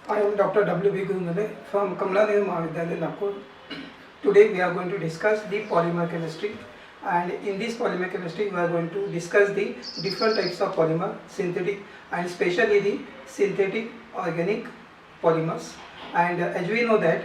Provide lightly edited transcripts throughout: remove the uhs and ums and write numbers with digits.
I am Dr. W. B. Gungale from Kamala Nehru Mahavidyalaya, Nagpur. Today we are going to discuss the polymer chemistry, and in this polymer chemistry we are going to discuss the different types of polymer, synthetic and especially the synthetic organic polymers. And as we know that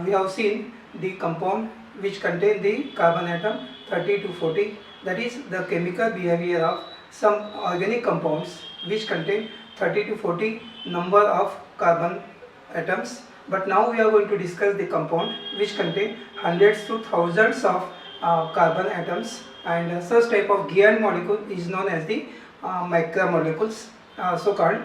we have seen the compound which contain the carbon atom 30 to 40, that is the chemical behavior of some organic compounds which contain 30 to 40 number of carbon atoms. But now we are going to discuss the compound which contain hundreds to thousands of carbon atoms, and such type of giant molecule is known as the macromolecules, so called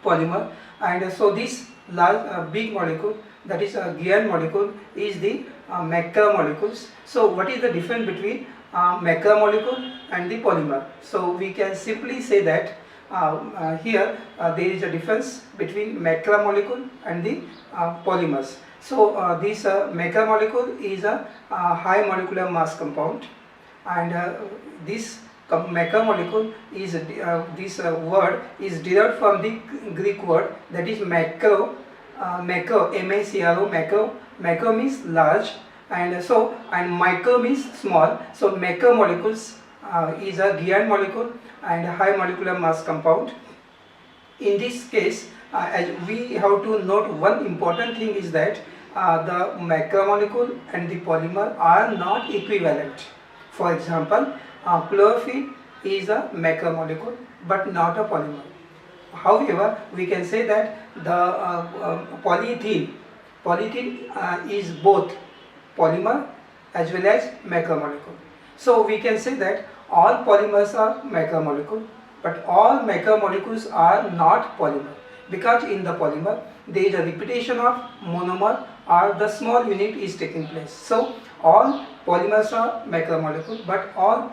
polymer. And so this large big molecule, that is a giant molecule, is the macromolecules. So what is the difference between macromolecule and the polymer? So we can simply say that here there is a difference between macromolecule and the polymers. So this macromolecule is a high molecular mass compound, and this macromolecule is this word is derived from the Greek word, that is macro, macro, M-A-C-R-O, macro means large, and and micro means small. So macromolecules is a giant molecule and a high molecular mass compound. In this case, as we have to note one important thing is that the macromolecule and the polymer are not equivalent. For example, chlorophyll is a macromolecule but not a polymer. However, we can say that the polyethylene is both polymer as well as macromolecule. So we can say that all polymers are macromolecule, but all macromolecules are not polymer, because in the polymer there is a repetition of monomer or the small unit is taking place. So all polymers are macromolecule, but all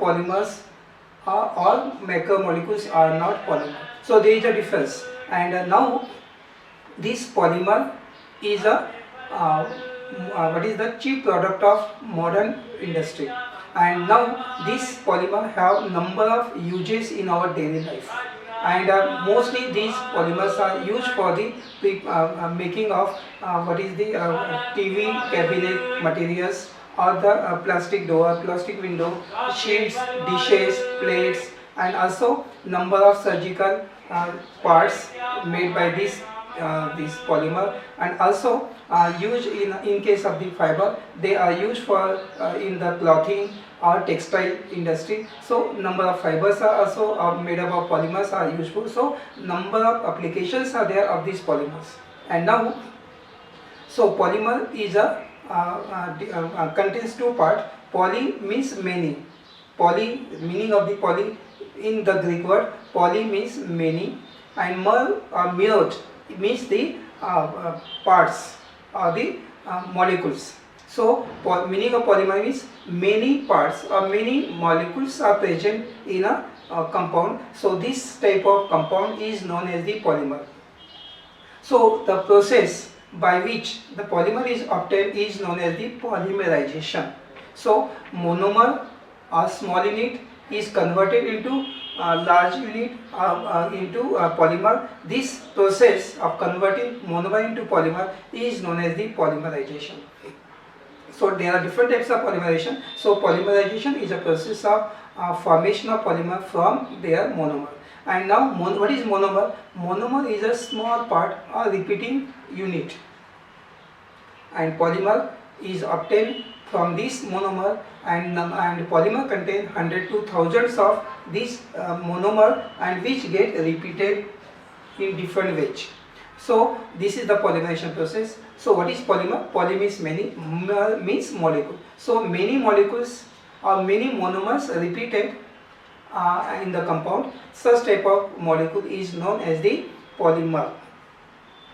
macromolecules are not polymer. So there is a difference, and now this polymer is a what is the cheap product of modern industry, and now this polymer have number of uses in our daily life, and mostly these polymers are used for the making of what is the TV cabinet materials, or the plastic door, plastic window, sheets, dishes, plates, and also number of surgical parts made by this polymer, and also used in case of the fiber, they are used for in the clothing or textile industry. So number of fibers are also made up of polymers are useful. So number of applications are there of these polymers. And now, so polymer is a contains two parts. Poly means many. Poly, meaning of the poly in the Greek word, poly means many, and mer or myriad means the parts or the molecules. So meaning of polymer means many parts or many molecules are present in a compound. So this type of compound is known as the polymer. So the process by which the polymer is obtained is known as the polymerization. So monomer or small unit is converted into large unit into polymer. This process of converting monomer into polymer is known as the polymerization. So there are different types of polymerization. So polymerization is a process of formation of polymer from their monomer. And now what is monomer? Monomer is a small part or repeating unit, and polymer is obtained from this monomer, and polymer contain 100 to thousands of this monomer, and which get repeated in different ways. So this is the polymerization process. So what is polymer? Poly means many, means molecule. So many molecules or many monomers repeated in the compound. Such type of molecule is known as the polymer.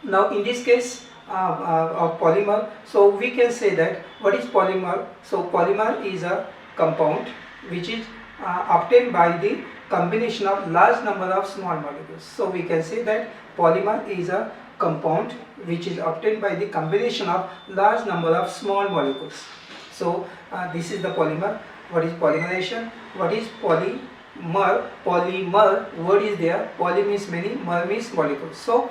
Now in this case of polymer, so we can say that what is polymer? So polymer is a compound which is obtained by the combination of large number of small molecules. So we can say that polymer is a compound which is obtained by the combination of large number of small molecules. So this is the polymer. What is polymerization? What is polymer word is there. Poly means many, mer means molecule. So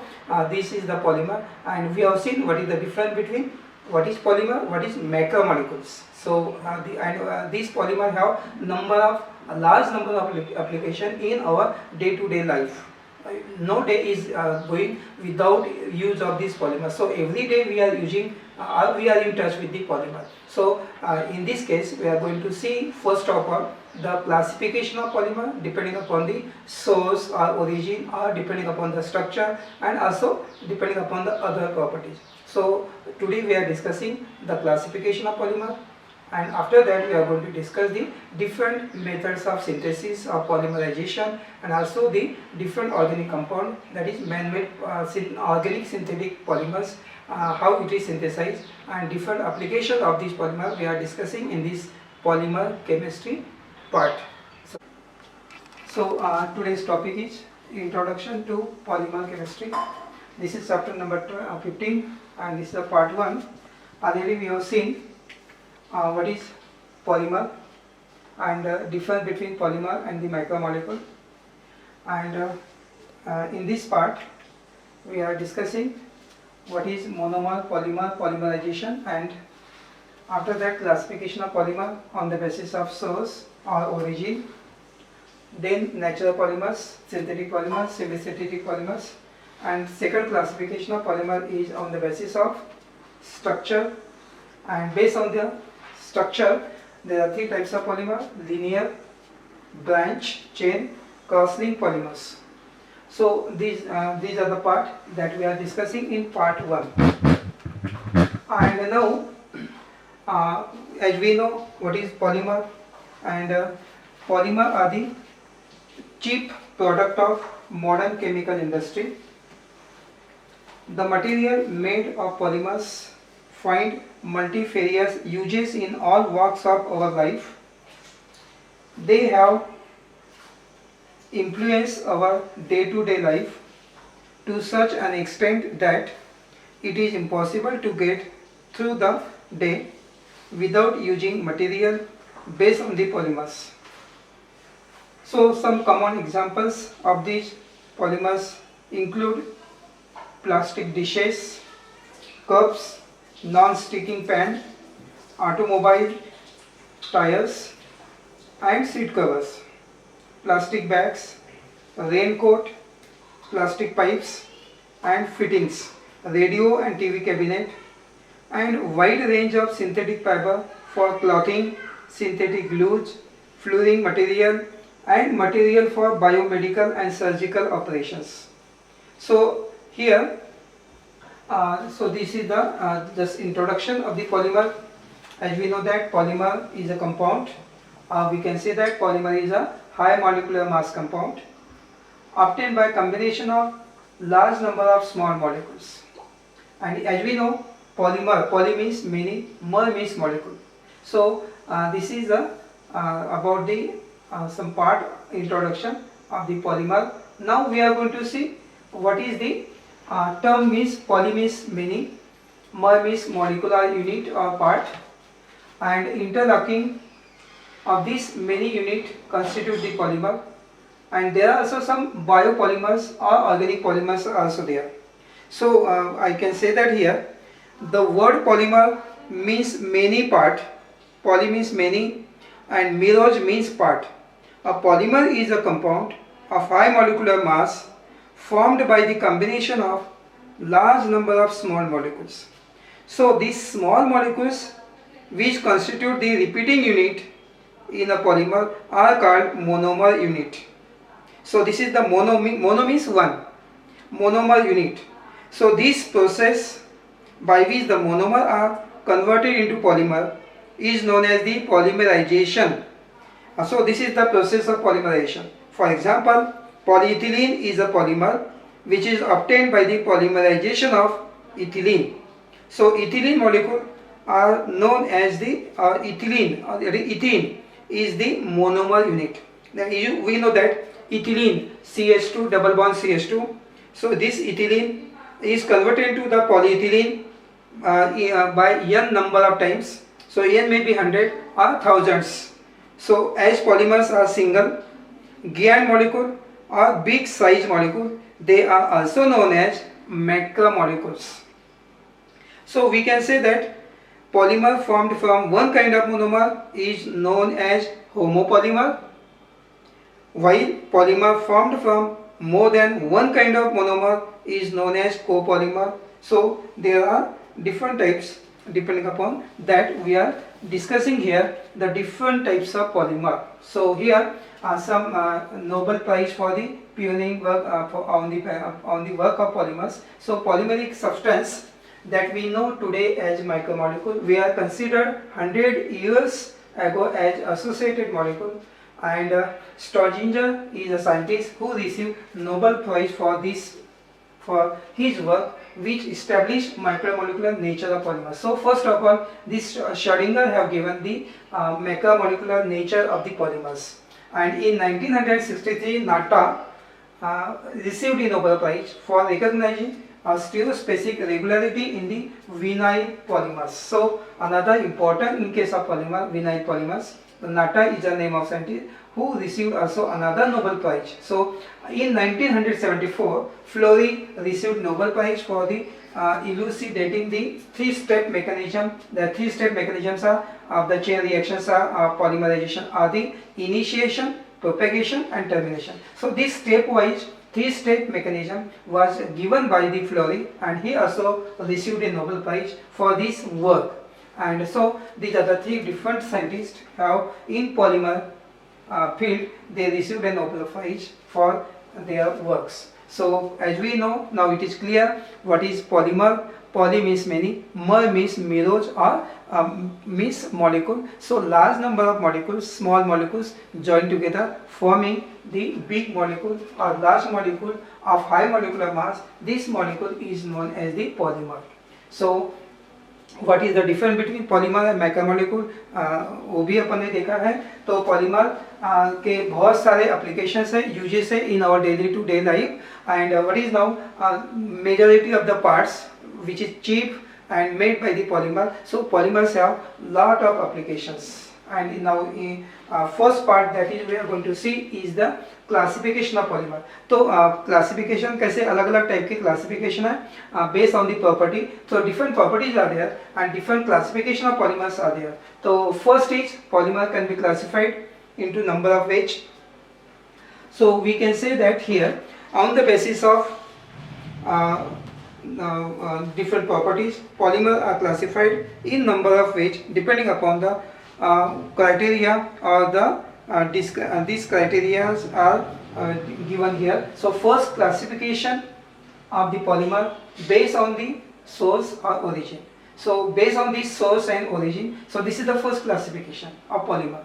this is the polymer, and we have seen what is the difference between what is polymer, what is macromolecules. So these polymer have a large number of application in our day-to-day life. No day is going without use of this polymer. So every day we are using, we are in touch with the polymer. So in this case we are going to see first of all the classification of polymer depending upon the source or origin, or depending upon the structure, and also depending upon the other properties. So today we are discussing the classification of polymer, and after that we are going to discuss the different methods of synthesis of polymerization, and also the different organic compound, that is man-made organic synthetic polymers, how it is synthesized, and different application of this polymer we are discussing in this polymer chemistry part. So today's topic is Introduction to Polymer Chemistry. This is chapter number 15, and this is the part 1. Already we have seen what is polymer and difference between polymer and the macromolecule, and in this part we are discussing what is monomer, polymer, polymerization, and after that classification of polymer on the basis of source or origin, then natural polymers, synthetic polymers, semi-synthetic polymers, and second classification of polymer is on the basis of structure, and based on the structure there are 3 types of polymer: linear, branch, chain, cross-linked polymers. So these are the part that we are discussing in part 1. And now as we know what is polymer, and polymer are the cheap product of modern chemical industry. The material made of polymers find multifarious uses in all walks of our life. They have influenced our day-to-day life to such an extent that it is impossible to get through the day without using material based on the polymers. So some common examples of these polymers include plastic dishes, cups, non-sticking pan, automobile tires and seat covers, plastic bags, raincoat, plastic pipes and fittings, radio and TV cabinet, and wide range of synthetic fiber for clothing, synthetic glues, fluorine material, and material for biomedical and surgical operations. So here, so this is the just introduction of the polymer. As we know that polymer is a compound, we can say that polymer is a high molecular mass compound obtained by combination of large number of small molecules. And as we know, polymer, poly means many, mer means molecule. So this is about the some part introduction of the polymer. Now we are going to see what is the term means. Poly means many, mer means molecular unit or part, and interlocking of these many unit constitute the polymer. And there are also some biopolymers or organic polymers are also there. So I can say that here the word polymer means many part, poly means many, and meroj means part. A polymer is a compound of high molecular mass formed by the combination of large number of small molecules. So these small molecules which constitute the repeating unit in a polymer are called monomer unit. So this is the mono means one, monomer unit. So this process by which the monomer are converted into polymer is known as the polymerization. So this is the process of polymerization. For example, polyethylene is a polymer which is obtained by the polymerization of ethylene. So ethylene molecule are known as the ethylene, or ethene is the monomer unit. Then we know that ethylene CH2 double bond CH2. So this ethylene is converted into the polyethylene by n number of times. So n may be 100 or thousands. So as polymers are single, giant molecule or big size molecule, they are also known as macromolecules. So we can say that polymer formed from one kind of monomer is known as homopolymer, while polymer formed from more than one kind of monomer is known as copolymer. So there are different types depending upon that we are discussing here the different types of polymer. So here are some Nobel Prize for the pioneering work on the work of polymers. So polymeric substance that we know today as micromolecule, we are considered 100 years ago as associated molecule, and Staudinger is a scientist who received Nobel Prize for his work which established micromolecular nature of polymers. So first of all, this Schrödinger have given the macromolecular nature of the polymers, and in 1963 NATA received the Nobel Prize for recognizing a stereospecific regularity in the vinyl polymers. So another important in case of polymer, vinyl polymers, NATA is the name of scientist who received also another Nobel Prize. So in 1974, Florey received Nobel Prize for the elucidating the three-step mechanism. The three-step mechanisms are of the chain reactions are polymerization are the initiation, propagation and termination. So this stepwise three-step mechanism was given by the Florey, and he also received a Nobel Prize for this work. And so these are the three different scientists have in polymer field, they received a Nobel Prize for their works. So as we know, now it is clear what is polymer. Poly means many, mer means mirrors or means molecule. So large number of molecules, small molecules join together forming the big molecule or large molecule of high molecular mass. This molecule is known as the polymer. So what is the difference between polymer and macromolecule, वो भी अपन ने देखा है. तो polymer के बहुत सारे applications है, यूजेस है in our daily to day life. And what is now majority of the parts which is cheap and made by the polymer. So polymers have lot of applications. And now in first part that is we are going to see is the classification of polymer. तो classification कैसे अलग अलग type के classification है based on the property. So different properties are there and different classification of polymers are there. So first is polymer can be classified into number of ways. So we can say that here on the basis of different properties, polymer are classified in number of ways depending upon the criteria or the these criteria are given here. So first classification of the polymer based on the source or origin. So based on the source and origin, so this is the first classification of polymer.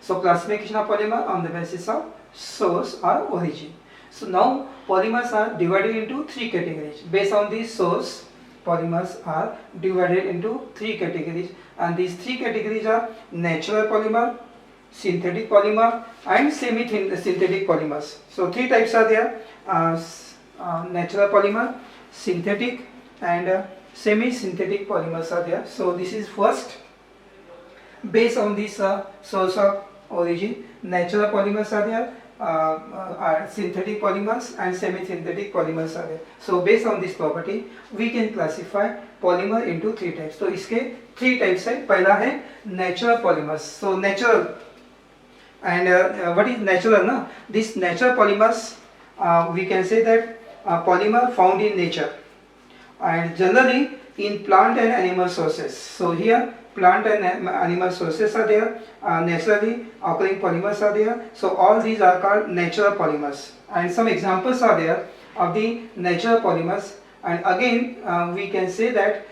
So classification of polymer on the basis of source or origin. So now polymers are divided into three categories. Based on the source, polymers are divided into three categories, and these three categories are natural polymer, synthetic polymer and semi-synthetic polymers. So three types are there, natural polymer, synthetic and semi-synthetic polymers are there. So this is first. Based on this source of origin, natural polymers are there, synthetic polymers and semi-synthetic polymers are there. So based on this property we can classify polymer into three types. तो इसके three types है. पहला है natural polymers. So natural and what is natural ना? This natural polymers we can say that polymer found in nature and generally in plant and animal sources. So here plant and animal sources are there, naturally occurring polymers are there. So all these are called natural polymers, and some examples are there of the natural polymers. And again we can say that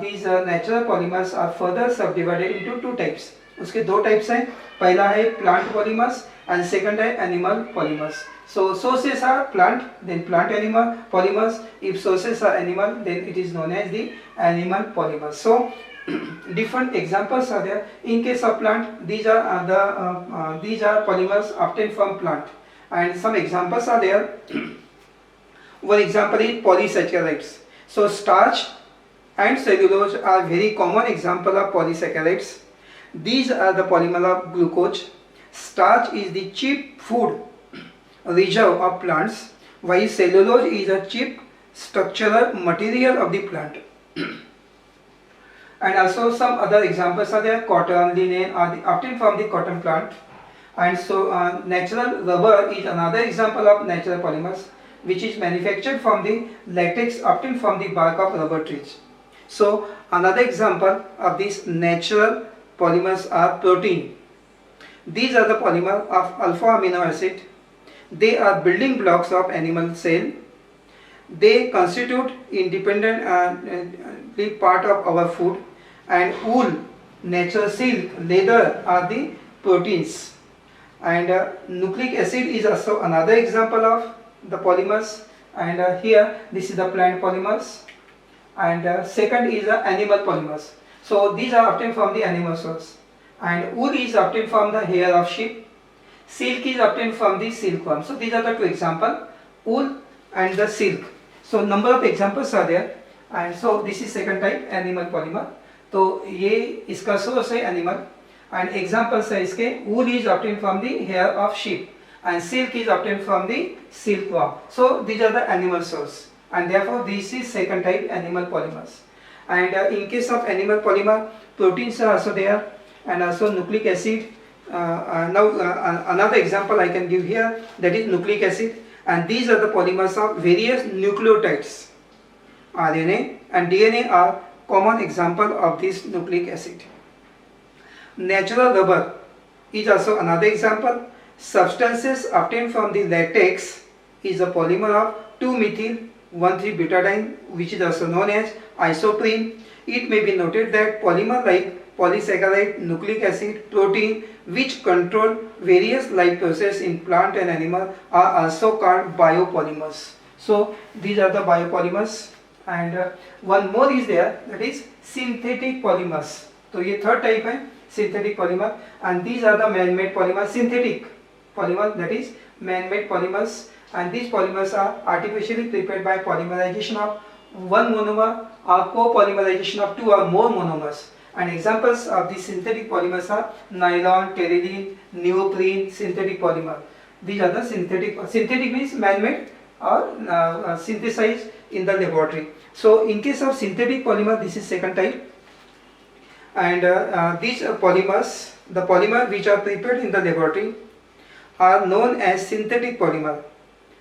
these natural polymers are further subdivided into two types. उसके दो types हैं. पहला है plant polymers and second है animal polymers. So sources are plant, then plant animal polymers. If sources are animal, then it is known as the animal polymers. So different examples are there. In case of plant, these are polymers obtained from plant, and some examples are there. One example is polysaccharides. So starch and cellulose are very common example of polysaccharides. These are the polymer of glucose. Starch is the cheap food reserve of plants, while cellulose is a cheap structural material of the plant. And also some other examples are there. Cotton, linen are obtained from the cotton plant. And so natural rubber is another example of natural polymers, which is manufactured from the latex obtained from the bark of rubber trees. So another example of these natural polymers are protein. These are the polymer of alpha amino acid. They are building blocks of animal cell. They constitute independently part of our food. And wool, natural silk, leather are the proteins. And nucleic acid is also another example of the polymers. And here this is the plant polymers. And second is the animal polymers. So these are obtained from the animal source. And wool is obtained from the hair of sheep. Silk is obtained from the silkworm. So these are the two examples, wool and the silk. So number of examples are there. And so this is second type, animal polymer. तो ये इसका source है animal. And examples है इसके. Wool is obtained from the hair of sheep and silk is obtained from the silkworm. So these are the animal source, and therefore this is second type animal polymers. And in case of animal polymer, proteins are also there, and also nucleic acid. Now another example I can give here, that is nucleic acid, and these are the polymers of various nucleotides. RNA and DNA are common example of this nucleic acid. Natural rubber is also another example. Substances obtained from the latex is a polymer of 2-methyl-1,3-butadiene, which is also known as isoprene. It may be noted that polymer like polysaccharide, nucleic acid, protein, which control various life processes in plant and animal, are also called biopolymers. So these are the biopolymers. And one more is there, that is synthetic polymers. तो ये third type है synthetic polymer, and these are the man-made polymers. Synthetic polymer, that is man-made polymers, and these polymers are artificially prepared by polymerization of one monomer or co-polymerization of two or more monomers. And examples of these synthetic polymers are nylon, terylene, neoprene, synthetic polymer. These are the synthetic. Synthetic means man-made or synthesized in the laboratory. So in case of synthetic polymer, this is second type. And these polymers, the polymer which are prepared in the laboratory, are known as synthetic polymer.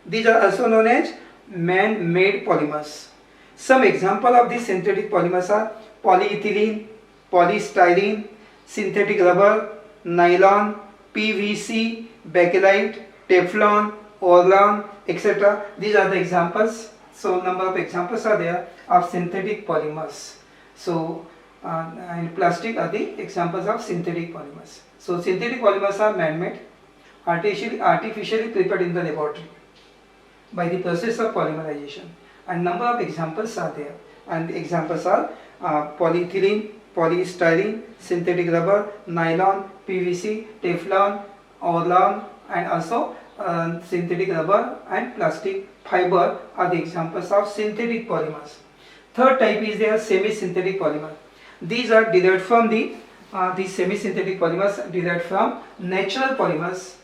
These are also known as man-made polymers. Some example of these synthetic polymers are polyethylene, polystyrene, synthetic rubber, nylon, PVC, bakelite, Teflon, Orlon, etc. These are the examples. So number of examples are there of synthetic polymers. So and plastic are the examples of synthetic polymers. So synthetic polymers are man-made, artificially prepared in the laboratory by the process of polymerization. And number of examples are there. And the examples are polyethylene, polystyrene, synthetic rubber, nylon, PVC, Teflon, Orlon, and also synthetic rubber and plastic fiber are the examples of synthetic polymers. Third type is their semi-synthetic polymer. These are derived from the semi-synthetic polymers derived from natural polymers,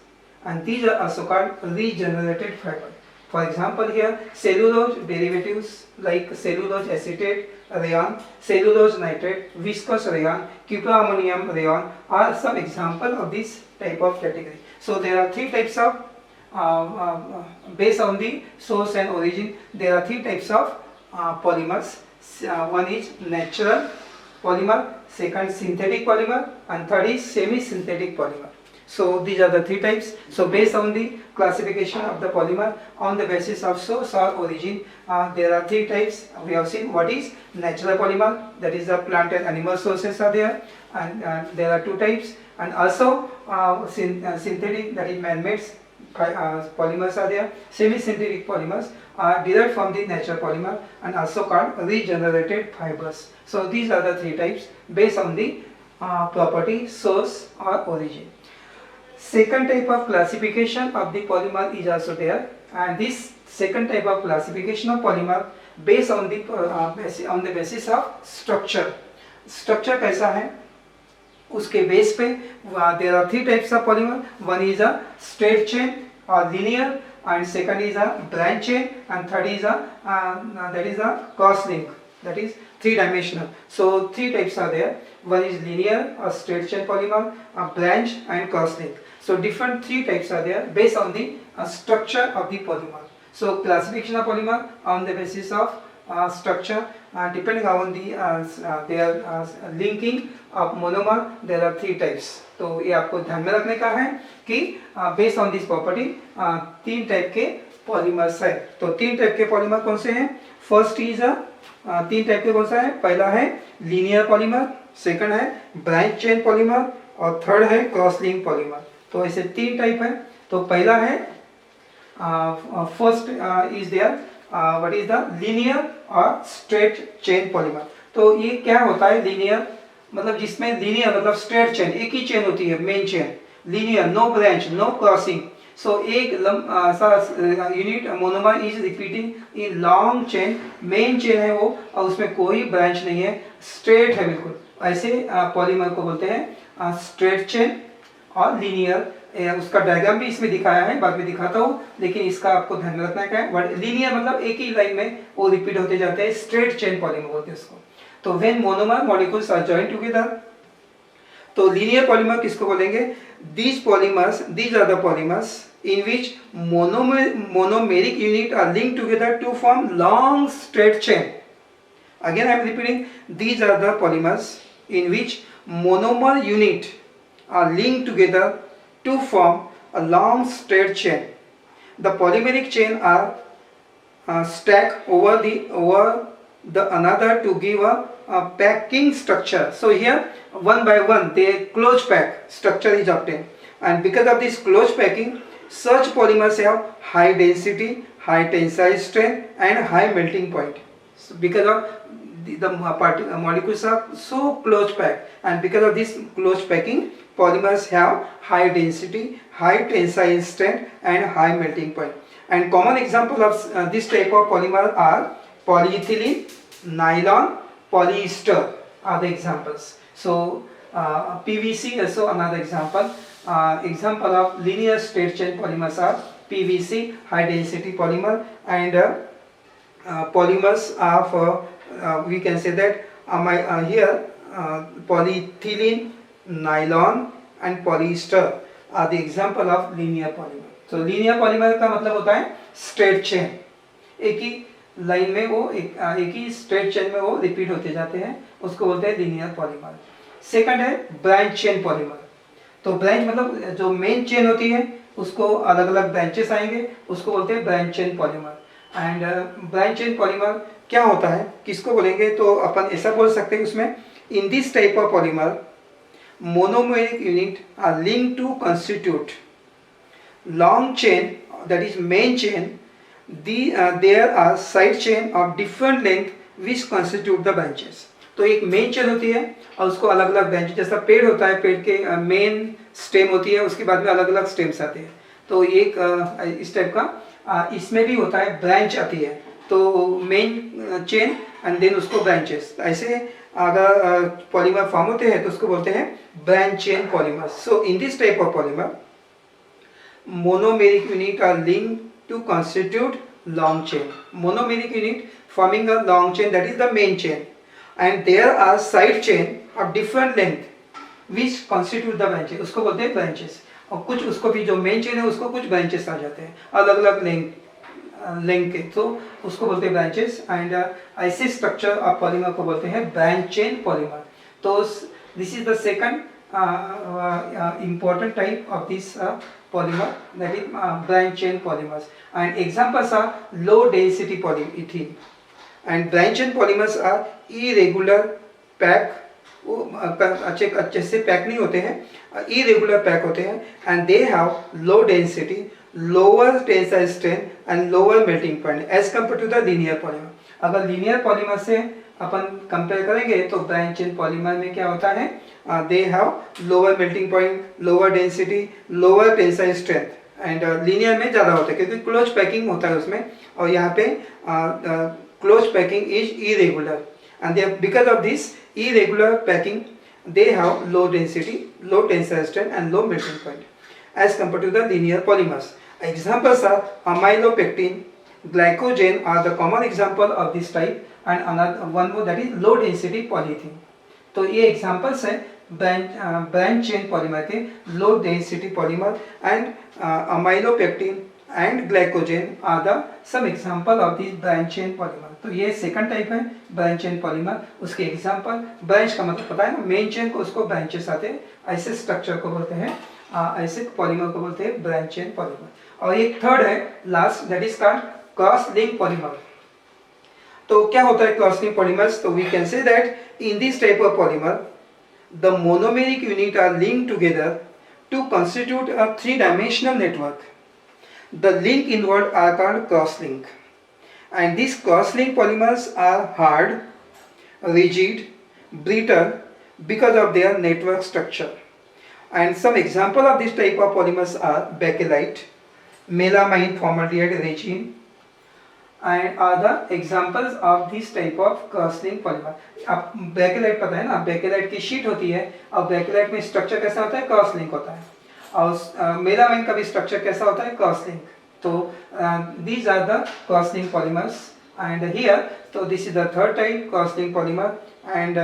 and these are also called regenerated fiber. For example, here cellulose derivatives like cellulose acetate rayon, cellulose nitrate, viscose rayon, cuproammonium rayon are some example of this type of category. So there are three types of based on the source and origin, there are three types of polymers. One is natural polymer, second synthetic polymer, and third is semi-synthetic polymer. So these are the three types. So based on the classification of the polymer on the basis of source or origin, there are three types. We have seen what is natural polymer, that is the plant and animal sources are there, and there are two types. And also synthetic, that is man-made polymers are there. Semi-synthetic polymers are derived from the natural polymer and also called regenerated fibers. So these are the three types based on the property, source or origin. Second type of classification of the polymer is also there, and this second type of classification of polymer based on the basis of structure. Structure कैसा है उसके base पे there are three types of polymer. One is a straight chain or linear, and second is a branch chain, and third is a that is a cross link, that is three dimensional. So three types are there. One is linear or straight chain polymer, a branch and cross link. So different three types are there based on the structure of the polymer. So classification of polymer on the basis of structure, depending on the their linking of monomer, there are three types. तो ये आपको ध्यान में रखने का है कि based on this property तीन टाइप के पॉलीमर्स है. तो तीन टाइप के पॉलीमर कौन से हैं? फर्स्ट इज तीन टाइप के कौन सा है? पहला है लीनियर पॉलीमर, सेकंड है ब्रांच चेन पॉलीमर और थर्ड है क्रॉस लिंक पॉलीमर. तो ऐसे तीन टाइप है. तो पहला है first is there what is the linear और स्ट्रेट चेन पॉलीमर. तो ये क्या होता है? लीनियर मतलब जिसमें लीनियर मतलब स्ट्रेट चेन, एक ही चेन होती है main chain. Linear no branch no crossing. So एक unit monomer is repeating in long chain. Main chain है वो और उसमें कोई ब्रांच नहीं है, स्ट्रेट है बिल्कुल. ऐसे पॉलीमर को बोलते हैं स्ट्रेट चेन और लीनियर. उसका डायग्राम भी इसमें दिखाया है, बाद में दिखाता हूँ, लेकिन इसका आपको ध्यान में रखना है. लीनियर मतलब एक ही लाइन में वो रिपीट होते जाते हैं, स्ट्रेट चेन पॉलीमर बोलते हैं उसको. तो when monomer molecules are joined together, तो लीनियर पॉलीमर किसको बोलेंगे? These are the polymers in which monomeric unit are linked together to form long straight chain. Again I am repeating, these are the polymers in which monomer unit are linked together to form a long straight chain. The polymeric chain are stacked over the another to give a packing structure. So here one by one they close pack structure is obtained, and because of this close packing, such polymers have high density, high tensile strength and high melting point. So because of the molecules are so close packed, and because of this close packing, polymers have high density, high tensile strength and high melting point. And common example of this type of polymer are polyethylene, nylon, polyester are the examples. So PVC also another example. Example of linear straight chain polymers are PVC, high density polymer, and polymers are for we can say that here polyethylene, nylon and polyester are the example of linear polymer. So linear polymer का मतलब होता है straight chain, एक ही line में वो एक ही straight chain में वो रिपीट होते जाते हैं, उसको बोलते हैं लीनियर पॉलीमर. सेकंड है ब्रांच चेन पॉलीमर. तो ब्रांच मतलब जो मेन चेन होती है उसको अलग अलग ब्रांचेस आएंगे, उसको बोलते हैं branch chain polymer. And branch chain polymer क्या होता है, किसको बोलेंगे? तो अपन ऐसा बोल सकते हैं उसमें, in this type of polymer monomeric unit are linked to constitute long chain, that is main chain. There are side chain of different length which constitute the branches. तो एक मेन चेन होती है और उसको अलग अलग ब्रांच, जैसा पेड़ होता है, पेड़ के मेन स्टेम होती है, उसके बाद में अलग अलग स्टेम्स आते हैं. तो एक इस टाइप का इसमें भी होता है, ब्रांच आती है. तो मेन चेन एंड देन उसको ब्रांचेस. ऐसे अगर पॉलीमर फॉर्म होते हैं तो उसको बोलते हैं branch chain polymer. So in this type of polymer monomeric unit are linked to constitute long chain. Monomeric unit forming a long chain, that is the main chain, and there are side chain of different length which constitute the branches. उसको बोलते हैं branches. और कुछ उसको भी जो main chain है उसको कुछ ब्रांचेस आ जाते हैं अलग अलग लेंथ के, तो उसको बोलते हैं ब्रांचेस. एंड ऐसे स्ट्रक्चर ऑफ पॉलीमर को बोलते हैं ब्रांच चेन पॉलीमर. तो this is the second important type of this polymer, that is branch chain polymers. And examples are low density polyethylene. And branch chain polymers are irregular pack, अच्छे से pack नहीं होते हैं, irregular pack होते हैं, and they have low density, lower tensile strength and lower melting point as compared to the linear polymer. अगर linear polymer से अपन compare करेंगे तो ब्रांच चेन पॉलीमर में क्या होता है, they have lower melting point, lower density, lower tensile strength. And linear में ज़्यादा होता है क्योंकि क्लोज पैकिंग होता है उसमें, और यहाँ पे close packing is irregular. And because of this irregular packing they have low density, low tensile strength and low melting point as compare to the linear polymers. Examples are amylopectin, glycogen are the common example of this type, and another one more, that is low density polyethylene. तो ये examples हैं branch chain polymer के, low density polymer, and amylopectin and glycogen are the some example of this branch chain polymer. तो ये second type है branch chain polymer. उसके example, branch का मतलब पता है ना, मेन चेन को उसको ब्रांचेस आते हैं, ऐसे स्ट्रक्चर को बोलते हैं, ऐसे पॉलीमर को बोलते हैं ब्रांच चेन पॉलीमर. और एक थर्ड है last, that is called cross link polymer. तो क्या होता है क्रॉस लिंक पॉलीमर्स? तो we can say that in this type of polymer the monomeric unit are linked together to constitute a 3-dimensional network. The link involved are called cross-link, and these cross-link polymers are hard, rigid, brittle because of their network structure. And some example of this type of polymers are bakelite, melamine formaldehyde resin, and are the examples of this type of cross-link polymer. अब bakelite पता है ना, bakelite की sheet होती है, और bakelite में structure कैसा होता है? क्रॉस लिंक होता है. और मेलामाइन का भी स्ट्रक्चर कैसा होता है? Cross link. तो these are the cross link polymers, and here, so this is the third type, cross link polymer. And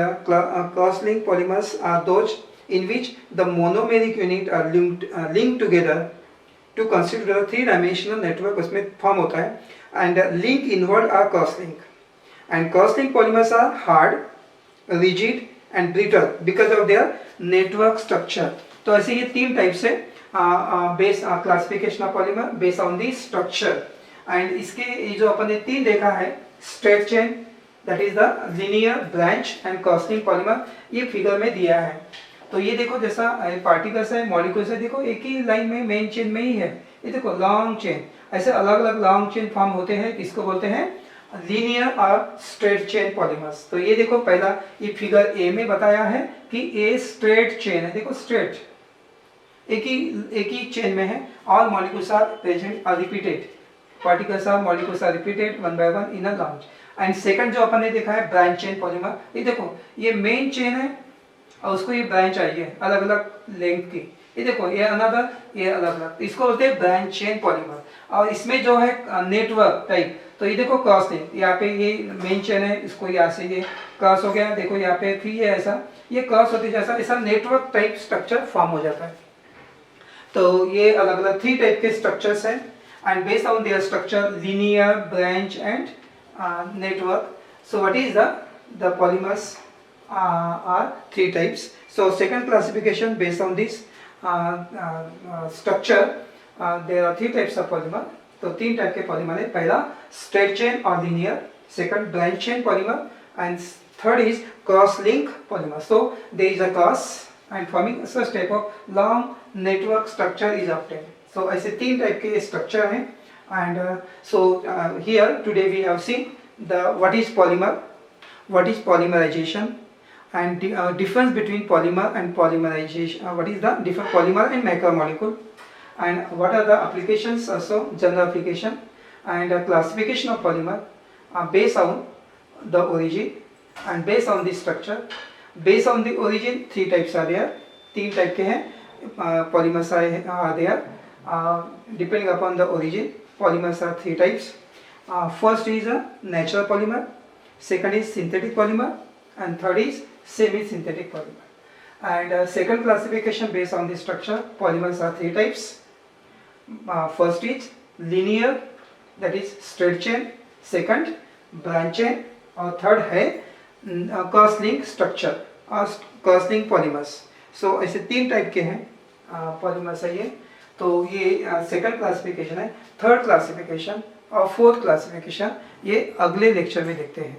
cross link polymers are those in which the monomeric unit are linked together to constitute a 3-dimensional network. उसमें form होता है, and link involved are cross link. And cross link polymers are hard, rigid and brittle because of their network structure. तो ऐसे ये तीन type से base classification of polymer based on the structure. And इसके ये जो अपन ने तीन देखा है, straight chain, that is the linear, branch and cross link polymer, ये फिगर में दिया है. तो ये देखो जैसा पार्टिकल्स है, मॉलिक्यूल्स है, देखो एक ही लाइन में मेन चेन में ही है. ये देखो लॉन्ग चेन, ऐसे अलग अलग लॉन्ग चेन फॉर्म होते हैं, इसको बोलते हैं लीनियर और स्ट्रेट चेन पॉलीमर्स. तो ये देखो पहला, ये फिगर ए में बताया है कि ए स्ट्रेट चेन है. देखो स्ट्रेट, एक ही चेन में है. ऑल मॉलिक्यूल्स आर प्रेजेंट और repeated, particles are molecules are repeated one by one in a long. And second जो अपन ने देखा है ब्रांच चेन पॉलीमर, ये देखो ये मेन चेन है और उसको ये ब्रांच आई है अलग अलग लेंथ की. ये देखो ये अनदर, ये अलग अलग, इसको बोलते हैं ब्रांच चेन पॉलीमर. और इसमें जो है नेटवर्क टाइप, तो ये देखो क्रॉस लिंक, यहाँ पे ये मेन चेन है, इसको यहाँ से ये क्रॉस हो गया, देखो यहाँ पे फिर ये ऐसा, ये क्रॉस होते जैसा ऐसा नेटवर्क टाइप स्ट्रक्चर फॉर्म हो जाता है. तो ये अलग अलग 3 टाइप के स्ट्रक्चर्स हैं, and based on their structure, linear, branch and network. So what is the polymers are 3 types. So second classification based on this structure, there are 3 types of polymer. तो 3 टाइप के polymer है. पहला straight chain और linear, second branch chain polymer, and third is cross link polymer. So there is a cross and forming such type of long network structure is obtained. So ऐसे 3 type के structure हैं. And so here today we have seen the what is polymer, what is polymerization, and difference between polymer and polymerization, what is the different polymer and macromolecule, and what are the applications, also general application, and classification of polymer based on the origin and based on the structure. Based on the origin 3 types are there, 3 type के हैं polymers are there. Depending upon the origin, polymers are 3 types. First is a natural polymer, second is synthetic polymer, and third is semi-synthetic polymer. And second classification based on the structure, polymers are 3 types. First is linear, that is straight chain, second branch chain, और third है cross link structure और cross link polymers. So ऐसे 3 type के हैं polymers है ये. तो ये सेकंड क्लासिफिकेशन है. थर्ड क्लासिफिकेशन और फोर्थ क्लासिफिकेशन ये अगले लेक्चर में देखते हैं.